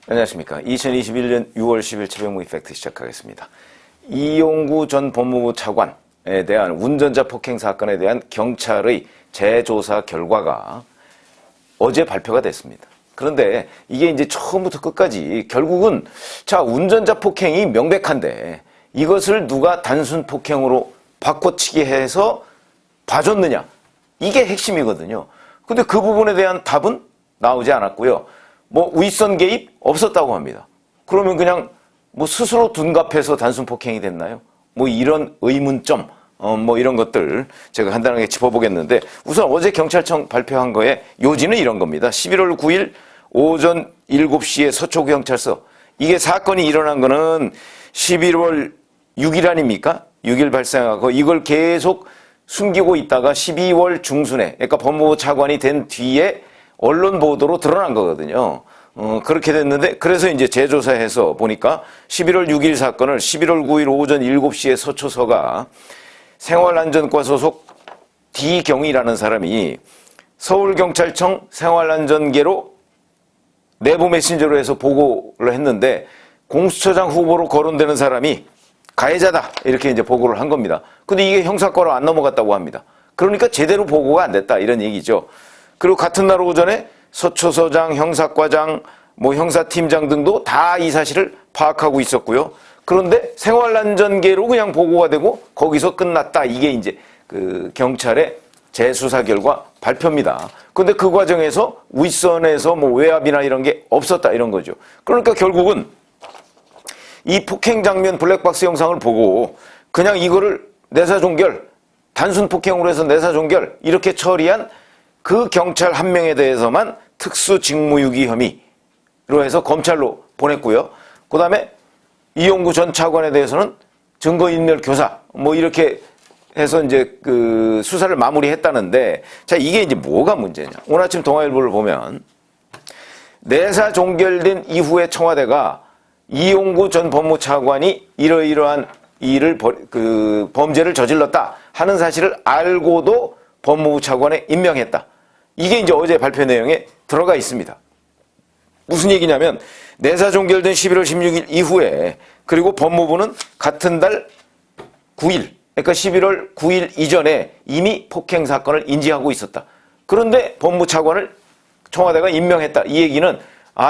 안녕하십니까. 2021년 6월 10일 최병무 이펙트 시작하겠습니다. 이용구 전 법무부 차관에 대한 운전자 폭행 사건에 대한 경찰의 재조사 결과가 어제 발표가 됐습니다. 그런데 이게 이제 처음부터 끝까지 결국은 자, 운전자 폭행이 명백한데 이것을 누가 단순 폭행으로 바꿔치기 해서 봐줬느냐. 이게 핵심이거든요. 근데 그 부분에 대한 답은 나오지 않았고요. 뭐 윗선 개입 없었다고 합니다. 그러면 그냥 뭐 스스로 둔갑해서 단순 폭행이 됐나요? 뭐 이런 의문점, 뭐 이런 것들 제가 간단하게 짚어보겠는데, 우선 어제 경찰청 발표한 거에 요지는 이런 겁니다. 11월 9일 오전 7시에 서초구경찰서, 이게 사건이 일어난 거는 11월 6일 아닙니까? 6일 발생하고 이걸 계속 숨기고 있다가 12월 중순에, 그러니까 법무부 차관이 된 뒤에 언론 보도로 드러난 거거든요. 그렇게 됐는데, 그래서 이제 재조사해서 보니까 11월 6일 사건을 11월 9일 오전 7시에 서초서가 생활안전과 소속 D경이라는 사람이 서울경찰청 생활안전계로 내부 메신저로 해서 보고를 했는데, 공수처장 후보로 거론되는 사람이 가해자다, 이렇게 이제 보고를 한 겁니다. 근데 이게 형사과로 안 넘어갔다고 합니다. 그러니까 제대로 보고가 안 됐다, 이런 얘기죠. 그리고 같은 날 오전에 서초서장, 형사과장, 뭐 형사팀장 등도 다 이 사실을 파악하고 있었고요. 그런데 생활안전계로 그냥 보고가 되고 거기서 끝났다. 이게 이제 그 경찰의 재수사 결과 발표입니다. 그런데 그 과정에서 윗선에서 뭐 외압이나 이런 게 없었다, 이런 거죠. 그러니까 결국은 이 폭행 장면 블랙박스 영상을 보고 그냥 이거를 내사종결, 단순 폭행으로 해서 내사종결 이렇게 처리한 그 경찰 한 명에 대해서만 특수직무유기 혐의로 해서 검찰로 보냈고요. 그 다음에 이용구 전 차관에 대해서는 증거인멸 교사, 뭐 이렇게 해서 이제 그 수사를 마무리했다는데, 자, 이게 이제 뭐가 문제냐. 오늘 아침 동아일보를 보면 내사 종결된 이후에 청와대가 이용구 전 법무부 차관이 이러이러한 일을 범죄를 저질렀다 하는 사실을 알고도 법무부 차관에 임명했다. 이게 이제 어제 발표 내용에 들어가 있습니다. 무슨 얘기냐면 내사 종결된 11월 16일 이후에, 그리고 법무부는 같은 달 9일, 그러니까 11월 9일 이전에 이미 폭행 사건을 인지하고 있었다. 그런데 법무부 차관을 청와대가 임명했다. 이 얘기는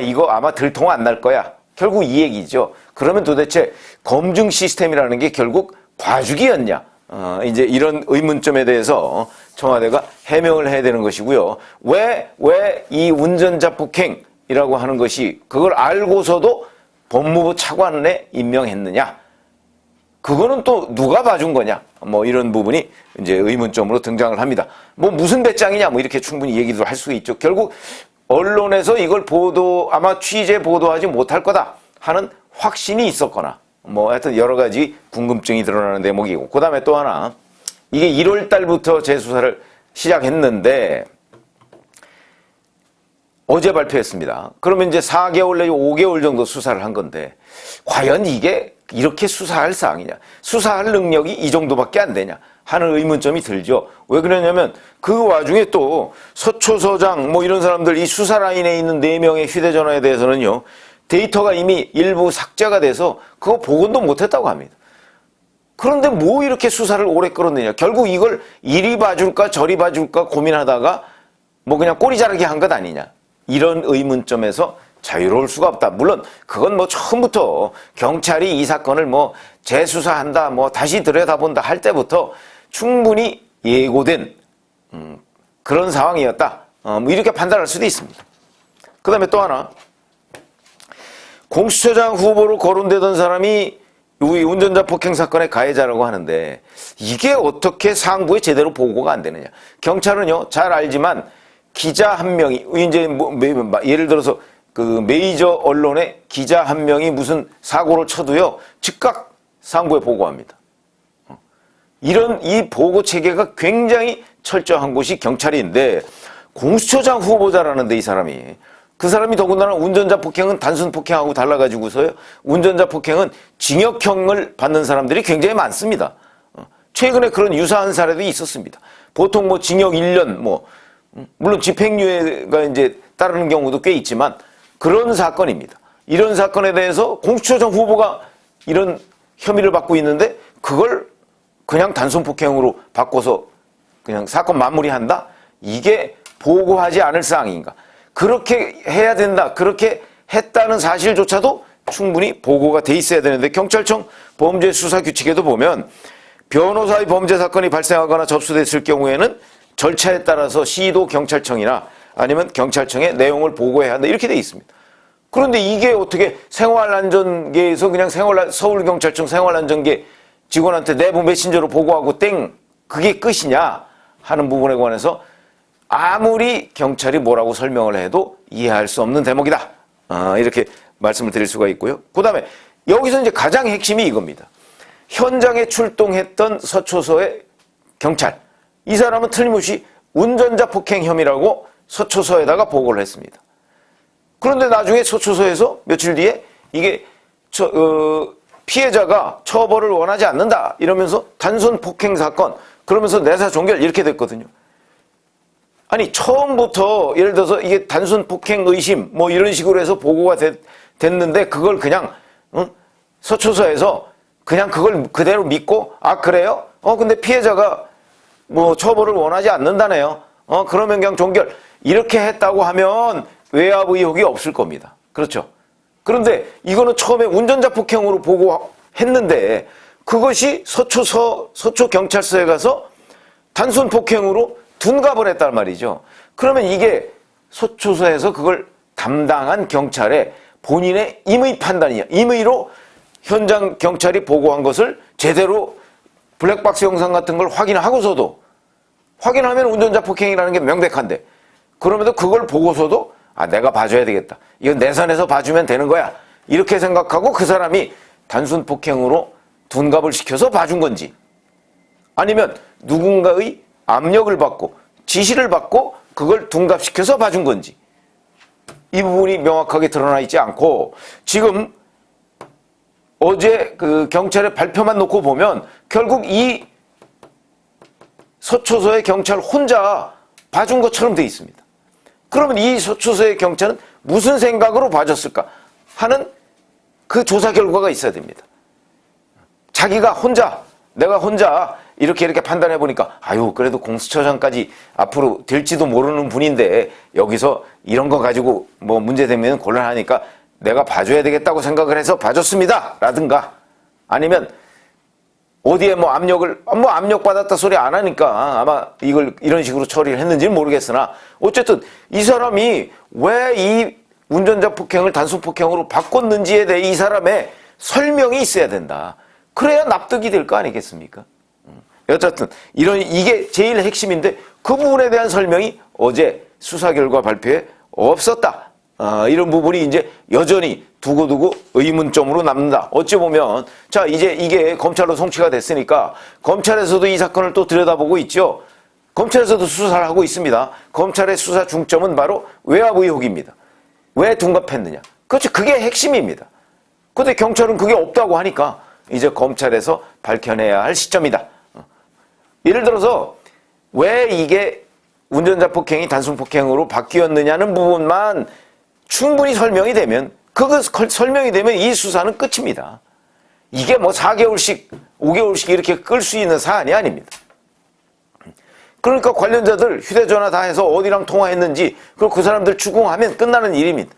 이거 아마 들통 안 날 거야. 결국 이 얘기죠. 그러면 도대체 검증 시스템이라는 게 결국 봐주기였냐? 이제 이런 의문점에 대해서 청와대가 해명을 해야 되는 것이고요. 왜 이 운전자 폭행이라고 하는 것이 그걸 알고서도 법무부 차관에 임명했느냐? 그거는 또 누가 봐준 거냐? 뭐 이런 부분이 이제 의문점으로 등장을 합니다. 뭐 무슨 배짱이냐? 뭐 이렇게 충분히 얘기도 할 수 있죠. 결국 언론에서 이걸 아마 취재 보도하지 못할 거다 하는 확신이 있었거나, 뭐 하여튼 여러 가지 궁금증이 드러나는 대목이고, 그 다음에 또 하나, 이게 1월 달부터 재수사를 시작했는데 어제 발표했습니다. 그러면 이제 4개월 내지 5개월 정도 수사를 한 건데, 과연 이게 이렇게 수사할 사항이냐, 수사할 능력이 이 정도밖에 안 되냐 하는 의문점이 들죠. 왜 그러냐면 그 와중에 또 서초서장 뭐 이런 사람들, 이 수사 라인에 있는 4명의 휴대전화에 대해서는요, 데이터가 이미 일부 삭제가 돼서 그거 복원도 못했다고 합니다. 그런데 뭐 이렇게 수사를 오래 끌었느냐. 결국 이걸 이리 봐줄까 저리 봐줄까 고민하다가 뭐 그냥 꼬리 자르기 한 것 아니냐. 이런 의문점에서 자유로울 수가 없다. 물론 그건 뭐 처음부터 경찰이 이 사건을 뭐 재수사한다, 뭐 다시 들여다본다 할 때부터 충분히 예고된 그런 상황이었다. 뭐 이렇게 판단할 수도 있습니다. 그 다음에 또 하나, 공수처장 후보로 거론되던 사람이 우리 운전자 폭행 사건의 가해자라고 하는데, 이게 어떻게 상부에 제대로 보고가 안 되느냐. 경찰은요, 잘 알지만 기자 한 명이, 이제 뭐 예를 들어서 그 메이저 언론의 기자 한 명이 무슨 사고를 쳐도요, 즉각 상부에 보고합니다. 이 보고 체계가 굉장히 철저한 곳이 경찰인데, 공수처장 후보자라는데 이 사람이, 그 사람이 더군다나 운전자 폭행은 단순 폭행하고 달라가지고서요, 운전자 폭행은 징역형을 받는 사람들이 굉장히 많습니다. 최근에 그런 유사한 사례도 있었습니다. 보통 뭐 징역 1년, 뭐 물론 집행유예가 이제 따르는 경우도 꽤 있지만 그런 사건입니다. 이런 사건에 대해서 공수처장 후보가 이런 혐의를 받고 있는데 그걸 그냥 단순 폭행으로 바꿔서 그냥 사건 마무리한다? 이게 보고하지 않을 사항인가? 그렇게 해야 된다. 그렇게 했다는 사실조차도 충분히 보고가 돼 있어야 되는데 경찰청 범죄 수사 규칙에도 보면 변호사의 범죄 사건이 발생하거나 접수됐을 경우에는 절차에 따라서 시도 경찰청이나 아니면 경찰청에 내용을 보고해야 한다. 이렇게 돼 있습니다. 그런데 이게 어떻게 생활안전계에서 그냥 서울경찰청 생활안전계 직원한테 내부 메신저로 보고하고 땡 그게 끝이냐 하는 부분에 관해서 아무리 경찰이 뭐라고 설명을 해도 이해할 수 없는 대목이다. 이렇게 말씀을 드릴 수가 있고요. 그 다음에 여기서 이제 가장 핵심이 이겁니다. 현장에 출동했던 서초서의 경찰. 이 사람은 틀림없이 운전자 폭행 혐의라고 서초서에다가 보고를 했습니다. 그런데 나중에 서초서에서 며칠 뒤에 이게 피해자가 처벌을 원하지 않는다 이러면서 단순 폭행 사건 그러면서 내사 종결 이렇게 됐거든요. 아니 처음부터 예를 들어서 이게 단순 폭행 의심 뭐 이런 식으로 해서 보고가 됐는데 그걸 그냥 서초서에서 그냥 그걸 그대로 믿고 아 그래요? 근데 피해자가 뭐 처벌을 원하지 않는다네요. 그러면 그냥 종결 이렇게 했다고 하면 외압 의혹이 없을 겁니다. 그렇죠? 그런데 이거는 처음에 운전자 폭행으로 보고했는데 그것이 서초경찰서에 가서 단순 폭행으로 둔갑을 했단 말이죠. 그러면 이게 서초서에서 그걸 담당한 경찰의 본인의 임의 판단이냐. 임의로 현장 경찰이 보고한 것을 제대로 블랙박스 영상 같은 걸 확인하고서도 확인하면 운전자 폭행이라는 게 명백한데 그럼에도 그걸 보고서도 아 내가 봐줘야 되겠다. 이건 내 선에서 봐주면 되는 거야. 이렇게 생각하고 그 사람이 단순 폭행으로 둔갑을 시켜서 봐준 건지 아니면 누군가의 압력을 받고 지시를 받고 그걸 둔갑시켜서 봐준 건지 이 부분이 명확하게 드러나 있지 않고 지금 어제 그 경찰의 발표만 놓고 보면 결국 이 서초서의 경찰 혼자 봐준 것처럼 돼 있습니다. 그러면 이 서초서의 경찰은 무슨 생각으로 봐줬을까 하는 그 조사 결과가 있어야 됩니다. 자기가 혼자 내가 혼자 이렇게 판단해 보니까 아유 그래도 공수처장까지 앞으로 될지도 모르는 분인데 여기서 이런 거 가지고 뭐 문제되면 곤란하니까 내가 봐줘야 되겠다고 생각을 해서 봐줬습니다 라든가 아니면 어디에 뭐 압력받았다 소리 안 하니까 아마 이걸 이런 식으로 처리를 했는지는 모르겠으나 어쨌든 이 사람이 왜 이 운전자 폭행을 단순 폭행으로 바꿨는지에 대해 이 사람의 설명이 있어야 된다. 그래야 납득이 될 거 아니겠습니까? 어쨌든 이게 제일 핵심인데 그 부분에 대한 설명이 어제 수사 결과 발표에 없었다. 이런 부분이 이제 여전히 두고두고 의문점으로 남는다. 어찌 보면 자 이제 이게 검찰로 송치가 됐으니까 검찰에서도 이 사건을 또 들여다보고 있죠. 검찰에서도 수사를 하고 있습니다. 검찰의 수사 중점은 바로 외압 의혹입니다. 왜 둔갑했느냐. 그렇죠. 그게 핵심입니다. 그런데 경찰은 그게 없다고 하니까 이제 검찰에서 밝혀내야 할 시점이다. 예를 들어서 왜 이게 운전자 폭행이 단순 폭행으로 바뀌었느냐는 부분만 충분히 설명이 되면 설명이 되면 이 수사는 끝입니다. 이게 뭐 4개월씩 5개월씩 이렇게 끌 수 있는 사안이 아닙니다. 그러니까 관련자들 휴대전화 다 해서 어디랑 통화했는지 그리고 그 사람들 추궁하면 끝나는 일입니다.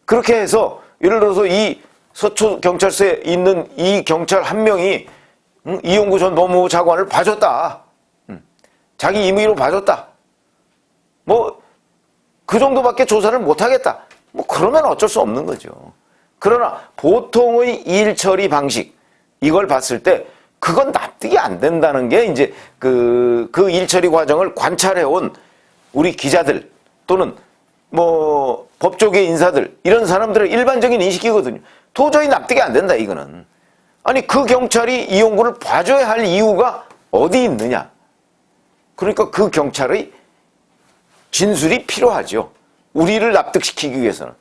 그렇게 해서 예를 들어서 이 서초경찰서에 있는 이 경찰 한 명이 이용구 전 법무부 차관을 봐줬다. 자기 임의로 봐줬다. 뭐 그 정도밖에 조사를 못하겠다. 뭐 그러면 어쩔 수 없는 거죠. 그러나 보통의 일 처리 방식 이걸 봤을 때 그건 납득이 안 된다는 게 이제 그 일 처리 과정을 관찰해온 우리 기자들 또는 뭐 법조계 인사들 이런 사람들의 일반적인 인식이거든요. 도저히 납득이 안 된다 이거는. 아니 그 경찰이 이용구를 봐줘야 할 이유가 어디 있느냐. 그러니까 그 경찰의 진술이 필요하죠. 우리를 납득시키기 위해서는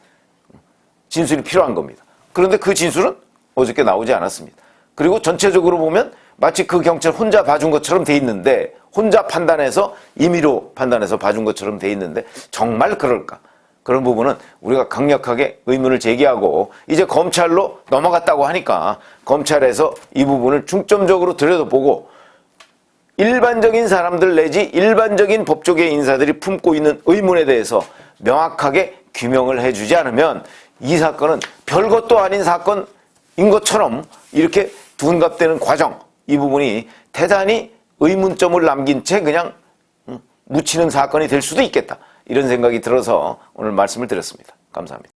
진술이 필요한 겁니다. 그런데 그 진술은 어저께 나오지 않았습니다. 그리고 전체적으로 보면 마치 그 경찰 혼자 봐준 것처럼 돼 있는데 혼자 판단해서 임의로 판단해서 봐준 것처럼 돼 있는데 정말 그럴까? 그런 부분은 우리가 강력하게 의문을 제기하고 이제 검찰로 넘어갔다고 하니까 검찰에서 이 부분을 중점적으로 들여다보고 일반적인 사람들 내지 일반적인 법조계 인사들이 품고 있는 의문에 대해서 명확하게 규명을 해주지 않으면 이 사건은 별것도 아닌 사건인 것처럼 이렇게 둔갑되는 과정, 이 부분이 대단히 의문점을 남긴 채 그냥 묻히는 사건이 될 수도 있겠다. 이런 생각이 들어서 오늘 말씀을 드렸습니다. 감사합니다.